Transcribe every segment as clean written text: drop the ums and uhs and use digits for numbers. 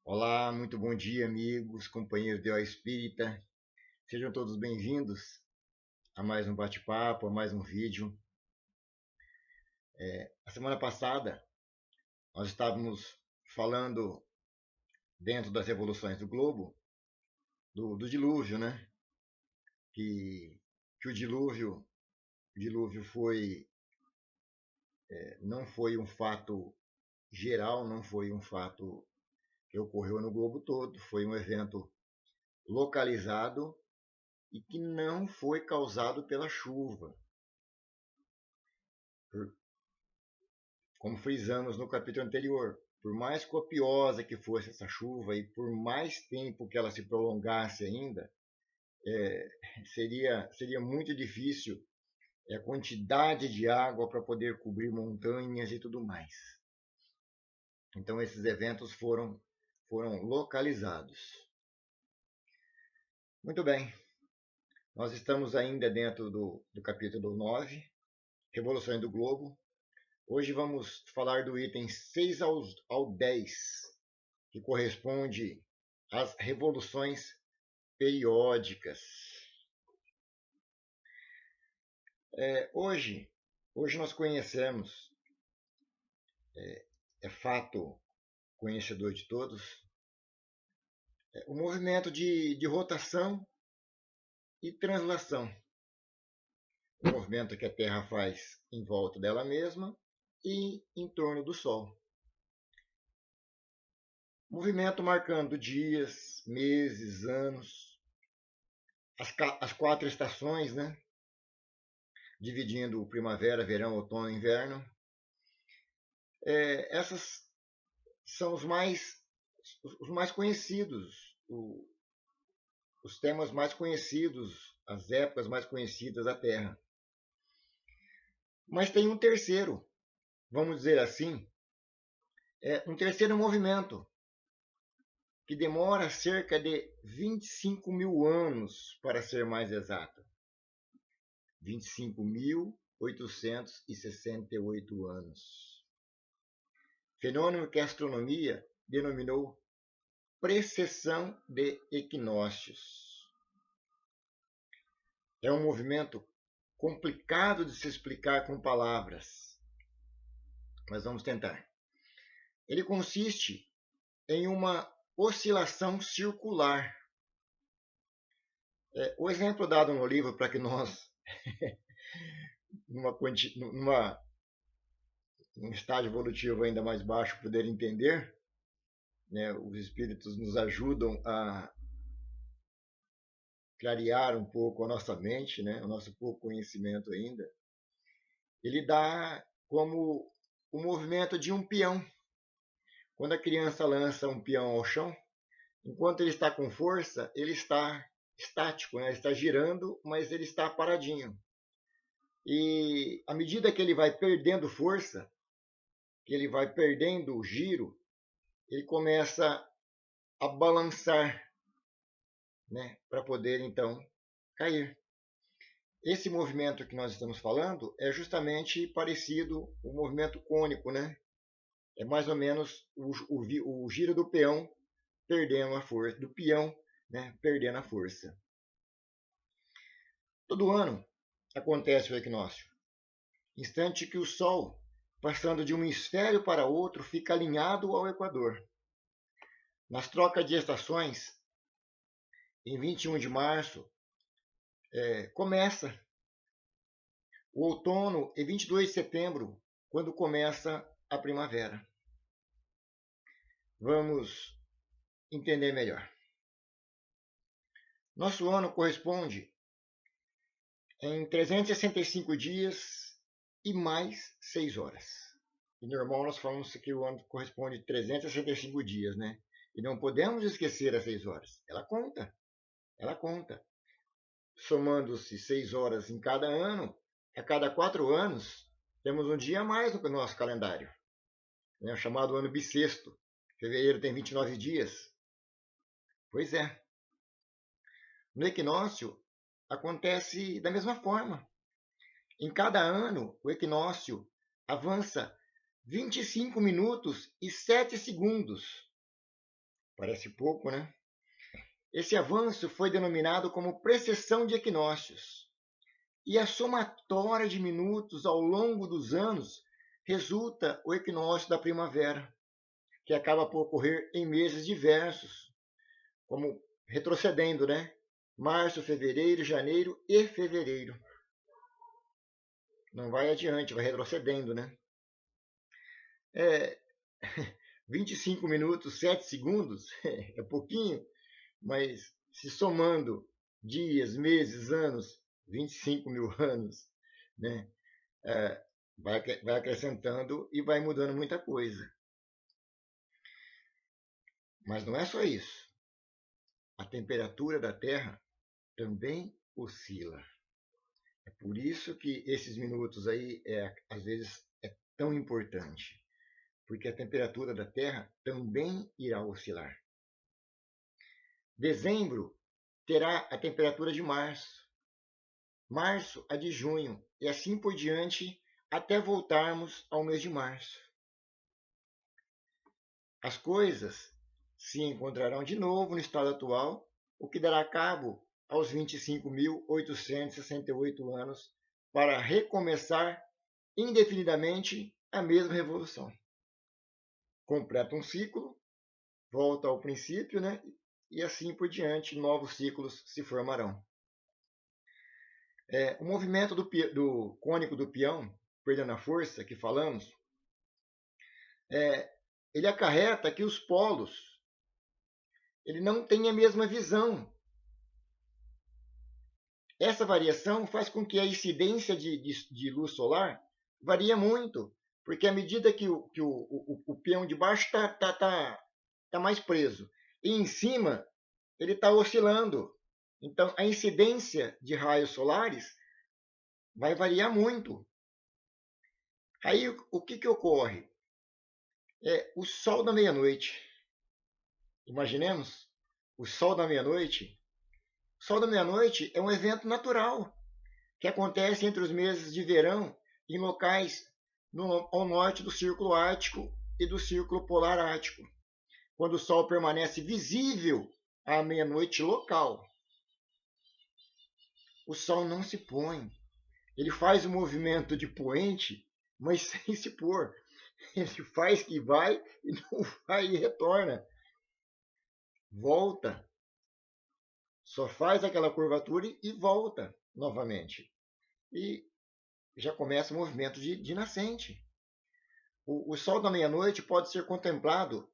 Olá, muito bom dia, amigos, companheiros de Ó Espírita. Sejam todos bem-vindos a mais um bate-papo, a mais um vídeo. A semana passada, nós estávamos falando, dentro das revoluções do globo, do dilúvio, né? Que o dilúvio não foi um fato geral, não foi um fato que ocorreu no globo todo, foi um evento localizado e que não foi causado pela chuva. Como frisamos no capítulo anterior, por mais copiosa que fosse essa chuva e por mais tempo que ela se prolongasse ainda, seria muito difícil a quantidade de água para poder cobrir montanhas e tudo mais. Então esses eventos foram localizados. Muito bem, nós estamos ainda dentro do capítulo 9, Revoluções do Globo. Hoje vamos falar do item 6 ao 10, que corresponde às revoluções periódicas. Hoje nós conhecemos, é fato conhecedor de todos, o movimento de rotação e translação. O movimento que a Terra faz em volta dela mesma e em torno do Sol. Movimento marcando dias, meses, anos, as 4 estações, né? Dividindo primavera, verão, outono e inverno. Essas são os mais conhecidos, os temas mais conhecidos, as épocas mais conhecidas da Terra. Mas tem um terceiro, vamos dizer assim, um terceiro movimento, que demora cerca de 25 mil anos, para ser mais exato. 25.868 anos. Fenômeno que a astronomia denominou precessão de equinócios. É um movimento complicado de se explicar com palavras, mas vamos tentar. Ele consiste em uma oscilação circular. O exemplo dado no livro, para que nós, num estágio evolutivo ainda mais baixo, poder entender, né, os espíritos nos ajudam a clarear um pouco a nossa mente, né, o nosso pouco conhecimento ainda. Ele dá como o movimento de um peão. Quando a criança lança um peão ao chão, enquanto ele está com força, ele está estático, né? Ele está girando, mas ele está paradinho. E à medida que ele vai perdendo força, que ele vai perdendo o giro, ele começa a balançar, né? Para poder então cair. Esse movimento que nós estamos falando é justamente parecido com o movimento cônico, né? É mais ou menos o giro do peão perdendo a força, do peão, né, perdendo a força. Todo ano acontece o equinócio, instante que o Sol, passando de um hemisfério para outro, fica alinhado ao Equador. Nas trocas de estações, em 21 de março, começa o outono e 22 de setembro, quando começa a primavera. Vamos entender melhor. Nosso ano corresponde em 365 dias e mais 6 horas. E normal nós falamos que o ano corresponde a 365 dias, né? E não podemos esquecer as 6 horas. Ela conta. Somando-se 6 horas em cada ano, a cada 4 anos, temos um dia a mais no nosso calendário, né? O chamado ano bissexto. Fevereiro tem 29 dias. Pois é. No equinócio, acontece da mesma forma. Em cada ano, o equinócio avança 25 minutos e 7 segundos. Parece pouco, né? Esse avanço foi denominado como precessão de equinócios. E a somatória de minutos ao longo dos anos resulta o equinócio da primavera, que acaba por ocorrer em meses diversos, como retrocedendo, né? Março, fevereiro, janeiro e fevereiro. Não vai adiante, vai retrocedendo, né? 25 minutos, 7 segundos, é pouquinho, mas se somando dias, meses, anos, 25 mil anos, né? Vai acrescentando e vai mudando muita coisa. Mas não é só isso. A temperatura da Terra também oscila. É por isso que esses minutos aí, às vezes, é tão importante. Porque a temperatura da Terra também irá oscilar. Dezembro terá a temperatura de março. Março a de junho. E assim por diante, até voltarmos ao mês de março. As coisas se encontrarão de novo no estado atual, o que dará cabo aos 25.868 anos para recomeçar indefinidamente a mesma revolução. Completa um ciclo, volta ao princípio, né? E assim por diante, novos ciclos se formarão. O movimento do cônico do peão, perdendo a força, que falamos, ele acarreta que os polos ele não têm a mesma visão. Essa variação faz com que a incidência de luz solar varia muito, porque à medida que o peão de baixo está mais preso e em cima ele está oscilando. Então, a incidência de raios solares vai variar muito. Aí, o que ocorre? O sol da meia-noite. Imaginemos, o sol da meia-noite. O sol da meia-noite é um evento natural que acontece entre os meses de verão em locais ao norte do Círculo Ártico e do Círculo Polar Ártico, quando o sol permanece visível à meia-noite local. O sol não se põe. Ele faz o movimento de poente, mas sem se pôr. Ele faz que vai e não vai e retorna. Volta. Só faz aquela curvatura e volta novamente. E já começa o movimento de nascente. O sol da meia-noite pode ser contemplado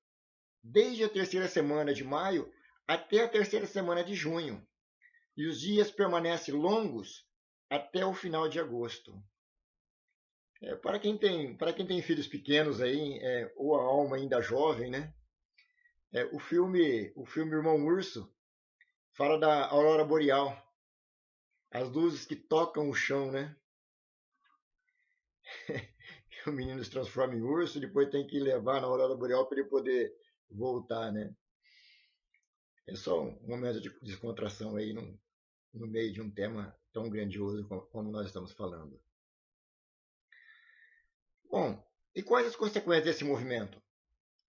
desde a terceira semana de maio até a terceira semana de junho. E os dias permanecem longos até o final de agosto. Para quem tem filhos pequenos aí, ou a alma ainda jovem, né? O filme Irmão Urso fala da aurora boreal, as luzes que tocam o chão, né? O menino se transforma em urso, depois tem que levar na aurora boreal para ele poder voltar, né? É só um momento de descontração aí no meio de um tema tão grandioso como nós estamos falando. Bom, e quais as consequências desse movimento?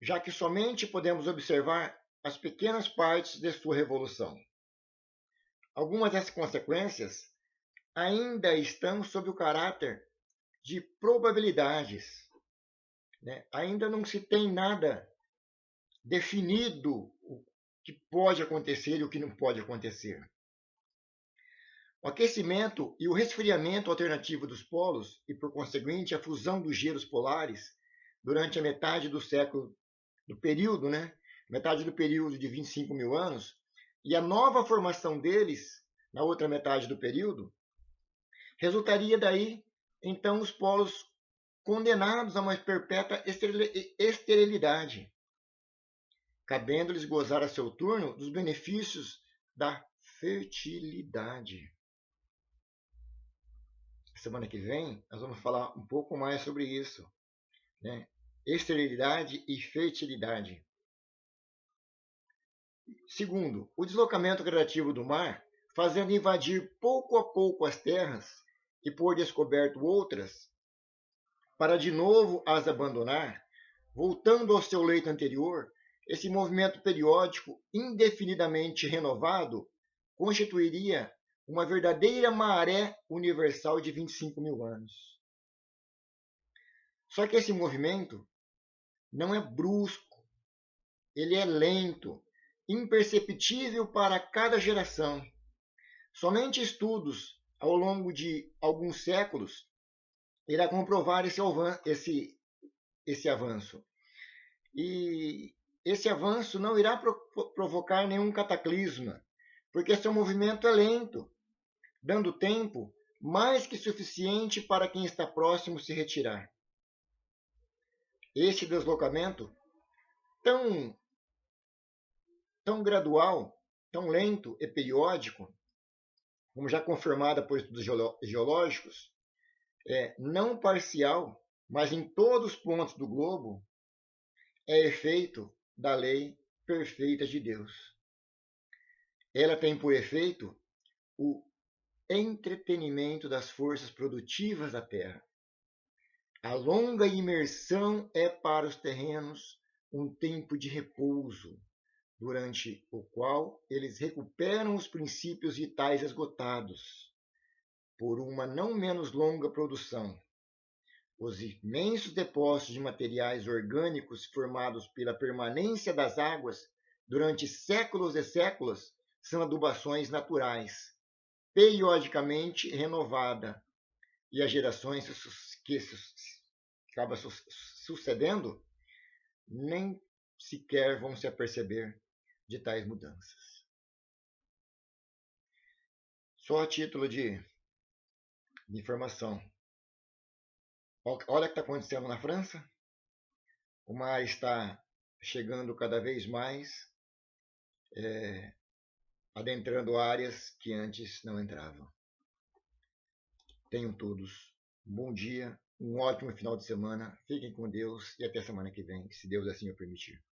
Já que somente podemos observar as pequenas partes de sua revolução. Algumas dessas consequências ainda estão sob o caráter de probabilidades. Né? Ainda não se tem nada definido o que pode acontecer e o que não pode acontecer. O aquecimento e o resfriamento alternativo dos polos e, por conseguinte, a fusão dos gelos polares durante a metade do século, do período, né? Metade do período de 25 mil anos, e a nova formação deles na outra metade do período, resultaria daí, então, os polos condenados a uma perpétua esterilidade, cabendo-lhes gozar a seu turno dos benefícios da fertilidade. Semana que vem, nós vamos falar um pouco mais sobre isso, né? Esterilidade e fertilidade. Segundo, o deslocamento gradativo do mar, fazendo invadir pouco a pouco as terras e por descoberto outras, para de novo as abandonar, voltando ao seu leito anterior, esse movimento periódico indefinidamente renovado constituiria uma verdadeira maré universal de 25 mil anos. Só que esse movimento não é brusco, ele é lento, imperceptível para cada geração. Somente estudos ao longo de alguns séculos irá comprovar esse avanço. E esse avanço não irá provocar nenhum cataclisma, porque seu movimento é lento, dando tempo mais que suficiente para quem está próximo se retirar. Este deslocamento, tão gradual, tão lento e periódico, como já confirmada por estudos geológicos, não parcial, mas em todos os pontos do globo, é efeito da lei perfeita de Deus. Ela tem por efeito o entretenimento das forças produtivas da terra. A longa imersão é para os terrenos um tempo de repouso, durante o qual eles recuperam os princípios vitais esgotados por uma não menos longa produção. Os imensos depósitos de materiais orgânicos formados pela permanência das águas durante séculos e séculos são adubações naturais, periodicamente renovada, e as gerações que acabam sucedendo nem sequer vão se aperceber de tais mudanças. Só a título de informação. Olha o que está acontecendo na França. O mar está chegando cada vez mais, adentrando áreas que antes não entravam. Tenham todos um bom dia, um ótimo final de semana. Fiquem com Deus e até semana que vem, se Deus assim o permitir.